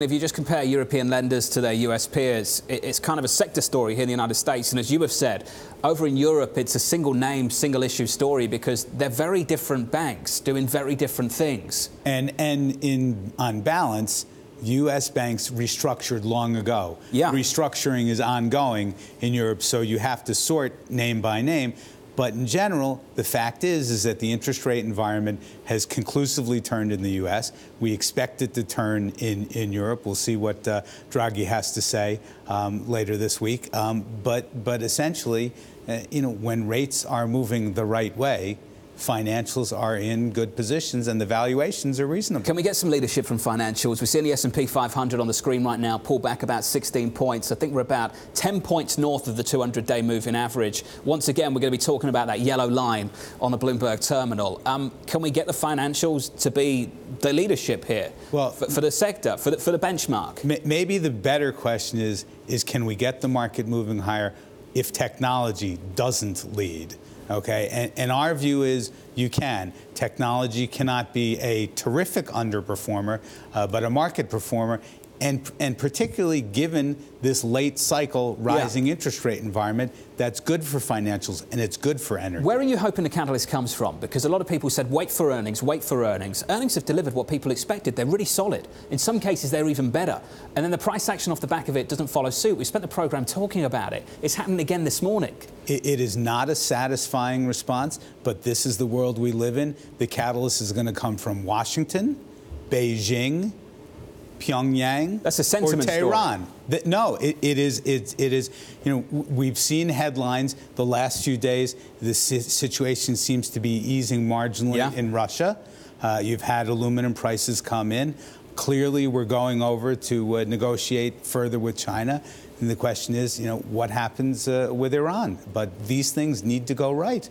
If you just compare European lenders to their US peers, it's kind of a sector story here in the United States. And as you have said, over in Europe, it's a single name, single issue story because they're very different banks doing very different things. And on balance, U.S. banks restructured long ago. Yeah. Restructuring is ongoing in Europe, so you have to sort name by name. But in general, the fact is that the interest rate environment has conclusively turned in the U.S. We expect it to turn in Europe. We'll see what Draghi has to say later this week. But essentially, when rates are moving the right way, financials are in good positions and the valuations are reasonable. Can we get some leadership from financials? We're seeing the S&P 500 on the screen right now pull back about 16 points. I think we're about 10 points north of the 200-day moving average. Once again, we're going to be talking about that yellow line on the Bloomberg terminal. Can we get the financials to be the leadership here for the sector, for the benchmark? Maybe the better question is can we get the market moving higher if technology doesn't lead? Okay, and our view is you can. Technology cannot be a terrific underperformer, but a market performer, and particularly given this late cycle rising interest rate environment, that's good for financials and it's good for energy. Where are you hoping the catalyst comes from? Because a lot of people said, wait for earnings, wait for earnings. Earnings have delivered what people expected. They're really solid. In some cases, they're even better. And then the price action off the back of it doesn't follow suit. We spent the program talking about it. It's happening again this morning. It is not a satisfying response, but this is the world we live in. The catalyst is going to come from Washington, Beijing, Pyongyang, that's a sentiment or Tehran. No, it is. We've seen headlines the last few days. The situation seems to be easing marginally in Russia. You've had aluminum prices come in. Clearly, we're going over to negotiate further with China. And the question is, what happens with Iran? But these things need to go right.